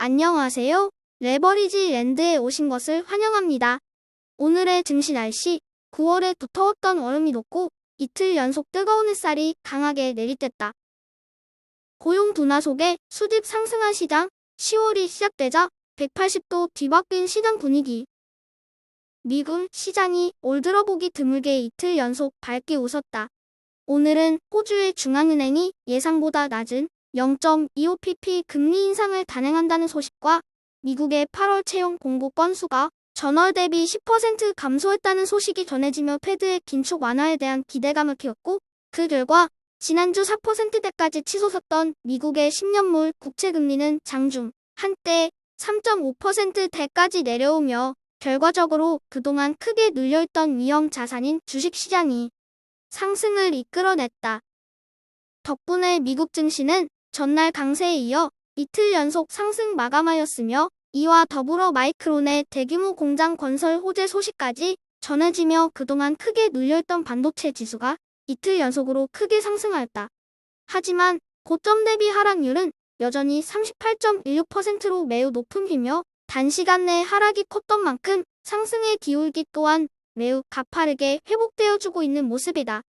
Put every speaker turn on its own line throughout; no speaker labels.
안녕하세요. 레버리지 랜드에 오신 것을 환영합니다. 오늘의 증시 날씨, 9월에 두터웠던 얼음이 녹고 이틀 연속 뜨거운 햇살이 강하게 내리쬐다. 고용 둔화 속에 수집 상승한 시장, 10월이 시작되자 180도 뒤바뀐 시장 분위기. 미국 시장이 올 들어보기 드물게 이틀 연속 밝게 웃었다. 오늘은 호주의 중앙은행이 예상보다 낮은 0.25pp 금리 인상을 단행한다는 소식과 미국의 8월 채용 공고 건수가 전월 대비 10% 감소했다는 소식이 전해지며 패드의 긴축 완화에 대한 기대감을 키웠고, 그 결과 지난주 4%대까지 치솟았던 미국의 10년물 국채금리는 장중 한때 3.5%대까지 내려오며 결과적으로 그동안 크게 눌려있던 위험 자산인 주식시장이 상승을 이끌어냈다. 덕분에 미국 증시는 전날 강세에 이어 이틀 연속 상승 마감하였으며, 이와 더불어 마이크론의 대규모 공장 건설 호재 소식까지 전해지며 그동안 크게 눌려있던 반도체 지수가 이틀 연속으로 크게 상승하였다. 하지만 고점 대비 하락률은 여전히 38.16%로 매우 높은 편이며, 단시간 내 하락이 컸던 만큼 상승의 기울기 또한 매우 가파르게 회복되어주고 있는 모습이다.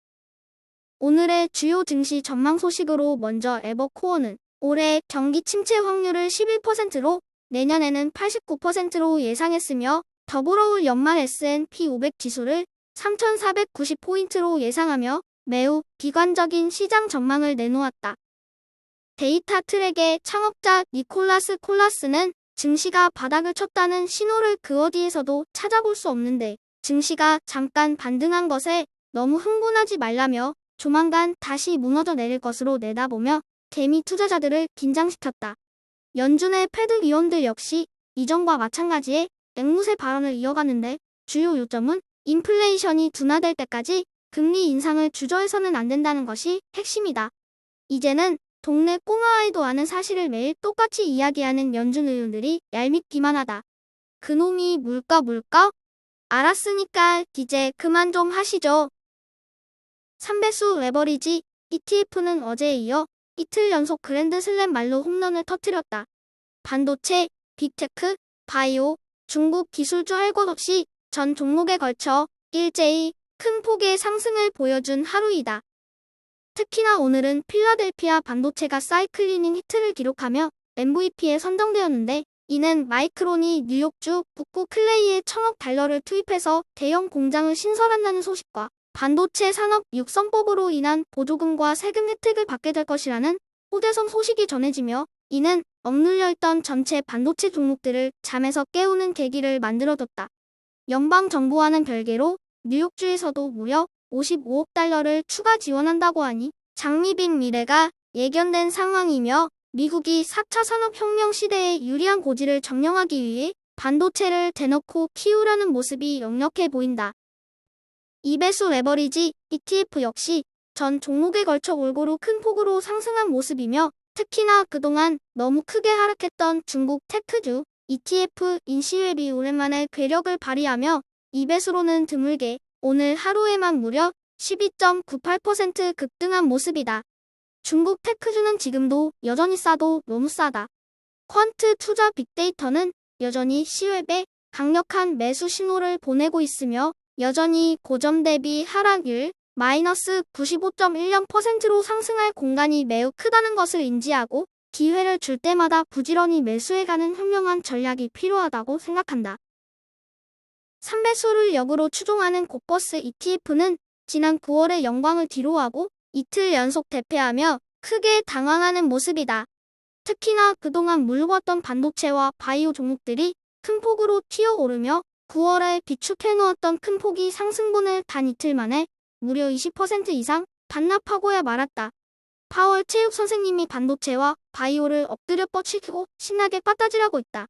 오늘의 주요 증시 전망 소식으로 먼저 에버코어는 올해 경기 침체 확률을 11%로 내년에는 89%로 예상했으며, 더불어 올 연말 S&P 500 지수를 3,490포인트로 예상하며 매우 비관적인 시장 전망을 내놓았다. 데이터 트랙의 창업자 니콜라스 콜라스는 증시가 바닥을 쳤다는 신호를 그 어디에서도 찾아볼 수 없는데 증시가 잠깐 반등한 것에 너무 흥분하지 말라며 조만간 다시 무너져 내릴 것으로 내다보며 개미 투자자들을 긴장시켰다. 연준의 패드 위원들 역시 이전과 마찬가지의 앵무새 발언을 이어가는데, 주요 요점은 인플레이션이 둔화될 때까지 금리 인상을 주저해서는 안 된다는 것이 핵심이다. 이제는 동네 꼬마아이도 아는 사실을 매일 똑같이 이야기하는 연준 의원들이 얄밉기만 하다. 그놈이 물까? 알았으니까 이제 그만 좀 하시죠. 3배수 레버리지 ETF는 어제에 이어 이틀 연속 그랜드 슬램 말로 홈런을 터뜨렸다. 반도체, 빅테크, 바이오, 중국 기술주 할 것 없이 전 종목에 걸쳐 일제히 큰 폭의 상승을 보여준 하루이다. 특히나 오늘은 필라델피아 반도체가 사이클리닝 히트를 기록하며 MVP에 선정되었는데, 이는 마이크론이 뉴욕주 북부 클레이에 1,000억 달러를 투입해서 대형 공장을 신설한다는 소식과 반도체 산업 육성법으로 인한 보조금과 세금 혜택을 받게 될 것이라는 호재성 소식이 전해지며, 이는 억눌려있던 전체 반도체 종목들을 잠에서 깨우는 계기를 만들어뒀다. 연방정부와는 별개로 뉴욕주에서도 무려 55억 달러를 추가 지원한다고 하니 장밋빛 미래가 예견된 상황이며, 미국이 4차 산업혁명 시대의 유리한 고지를 점령하기 위해 반도체를 대놓고 키우려는 모습이 역력해 보인다. 2배수 레버리지 ETF 역시 전 종목에 걸쳐 골고루 큰 폭으로 상승한 모습이며, 특히나 그동안 너무 크게 하락했던 중국 테크주 ETF 인시웹이 오랜만에 괴력을 발휘하며 2배수로는 드물게 오늘 하루에만 무려 12.98% 급등한 모습이다. 중국 테크주는 지금도 여전히 싸도 너무 싸다. 퀀트 투자 빅데이터는 여전히 시웹에 강력한 매수 신호를 보내고 있으며, 여전히 고점 대비 하락률 마이너스 95.10%로 상승할 공간이 매우 크다는 것을 인지하고 기회를 줄 때마다 부지런히 매수해가는 현명한 전략이 필요하다고 생각한다. 3배수를 역으로 추종하는 고버스 ETF는 지난 9월의 영광을 뒤로하고 이틀 연속 대패하며 크게 당황하는 모습이다. 특히나 그동안 물려왔던 반도체와 바이오 종목들이 큰 폭으로 튀어오르며 9월에 비축해놓았던 큰 폭이 상승분을 단 이틀 만에 무려 20% 이상 반납하고야 말았다. 파월 체육 선생님이 반도체와 바이오를 엎드려 뻗치고 신나게 빠따지라고 있다.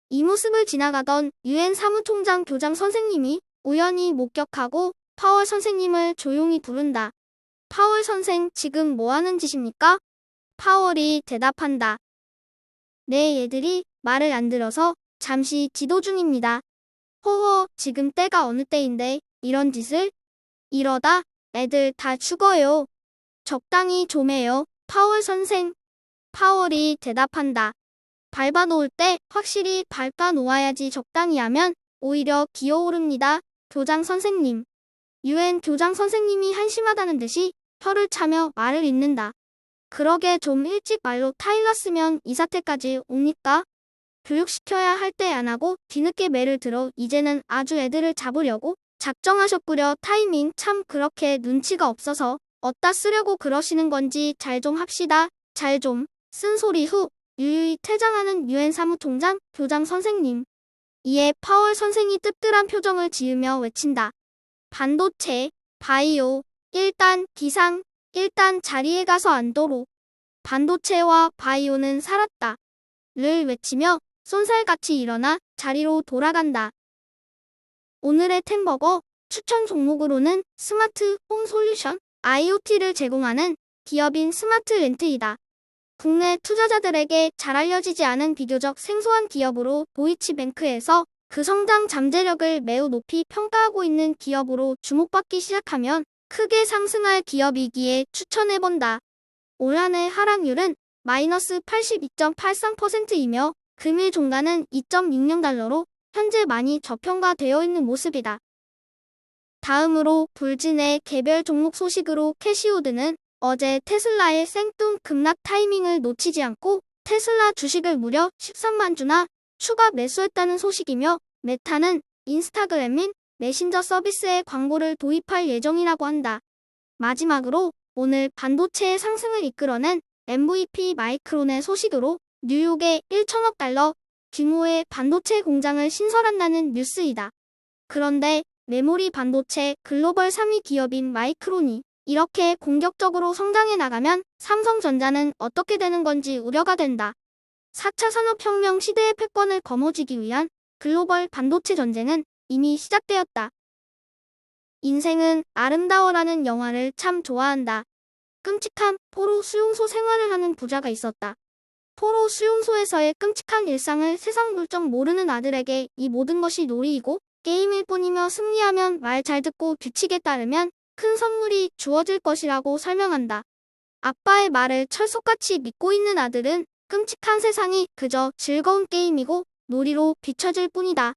이 모습을 지나가던 UN 사무총장 교장 선생님이 우연히 목격하고 파월 선생님을 조용히 부른다. 파월 선생, 지금 뭐 하는 짓입니까? 파월이 대답한다. 네, 얘들이 말을 안 들어서 잠시 지도 중입니다. 허허, 지금 때가 어느 때인데 이런 짓을? 이러다 애들 다 죽어요. 적당히 좀 해요, 파월 선생. 파월이 대답한다. 밟아 놓을 때 확실히 밟아 놓아야지 적당히 하면 오히려 기어오릅니다. 교장 선생님. 유엔 교장 선생님이 한심하다는 듯이 혀를 차며 말을 잇는다. 그러게 좀 일찍 말로 타일렀으면 이 사태까지 옵니까? 교육시켜야 할 때 안 하고 뒤늦게 매를 들어 이제는 아주 애들을 잡으려고 작정하셨구려. 타이밍 참 그렇게 눈치가 없어서 어디다 쓰려고 그러시는 건지 잘 좀 합시다. 잘 좀. 쓴소리 후 유유히 퇴장하는 유엔 사무총장 교장 선생님. 이에 파월 선생이 뜨뜰한 표정을 지으며 외친다. 반도체, 바이오, 일단 기상, 일단 자리에 가서 앉도록. 반도체와 바이오는 살았다. 를 외치며 쏜살같이 일어나 자리로 돌아간다. 오늘의 템버거 추천 종목으로는 스마트 홈 솔루션, IoT를 제공하는 기업인 스마트렌트이다. 국내 투자자들에게 잘 알려지지 않은 비교적 생소한 기업으로 도이치뱅크에서 그 성장 잠재력을 매우 높이 평가하고 있는 기업으로 주목받기 시작하면 크게 상승할 기업이기에 추천해본다. 올 한해 하락률은 마이너스 82.83%이며 금일 종가는 2.60달러로 현재 많이 저평가되어 있는 모습이다. 다음으로 불진의 개별 종목 소식으로 캐시우드는 어제 테슬라의 생뚱 급락 타이밍을 놓치지 않고 테슬라 주식을 무려 13만 주나 추가 매수했다는 소식이며 메타는 인스타그램 및 메신저 서비스에 광고를 도입할 예정이라고 한다. 마지막으로 오늘 반도체의 상승을 이끌어낸 MVP 마이크론의 소식으로 뉴욕에 1천억 달러 규모의 반도체 공장을 신설한다는 뉴스이다. 그런데 메모리 반도체 글로벌 3위 기업인 마이크론이 이렇게 공격적으로 성장해 나가면 삼성전자는 어떻게 되는 건지 우려가 된다. 4차 산업혁명 시대의 패권을 거머쥐기 위한 글로벌 반도체 전쟁은 이미 시작되었다. 인생은 아름다워라는 영화를 참 좋아한다. 끔찍한 포로 수용소 생활을 하는 부자가 있었다. 포로 수용소에서의 끔찍한 일상을 세상 물정 모르는 아들에게 이 모든 것이 놀이이고 게임일 뿐이며 승리하면 말 잘 듣고 규칙에 따르면 큰 선물이 주어질 것이라고 설명한다. 아빠의 말을 철석같이 믿고 있는 아들은 끔찍한 세상이 그저 즐거운 게임이고 놀이로 비춰질 뿐이다.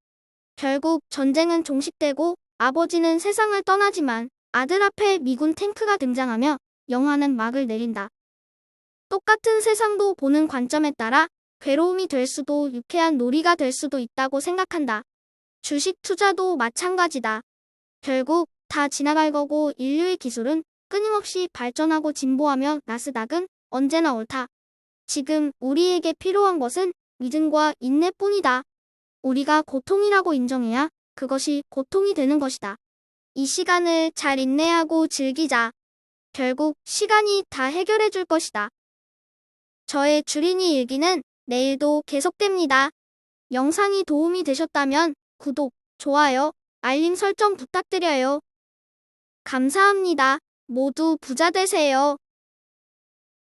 결국 전쟁은 종식되고 아버지는 세상을 떠나지만 아들 앞에 미군 탱크가 등장하며 영화는 막을 내린다. 똑같은 세상도 보는 관점에 따라 괴로움이 될 수도 유쾌한 놀이가 될 수도 있다고 생각한다. 주식 투자도 마찬가지다. 결국 다 지나갈 거고 인류의 기술은 끊임없이 발전하고 진보하며 나스닥은 언제나 옳다. 지금 우리에게 필요한 것은 믿음과 인내뿐이다. 우리가 고통이라고 인정해야 그것이 고통이 되는 것이다. 이 시간을 잘 인내하고 즐기자. 결국 시간이 다 해결해 줄 것이다. 저의 주린이 일기는 내일도 계속됩니다. 영상이 도움이 되셨다면 구독, 좋아요, 알림 설정 부탁드려요. 감사합니다. 모두 부자 되세요.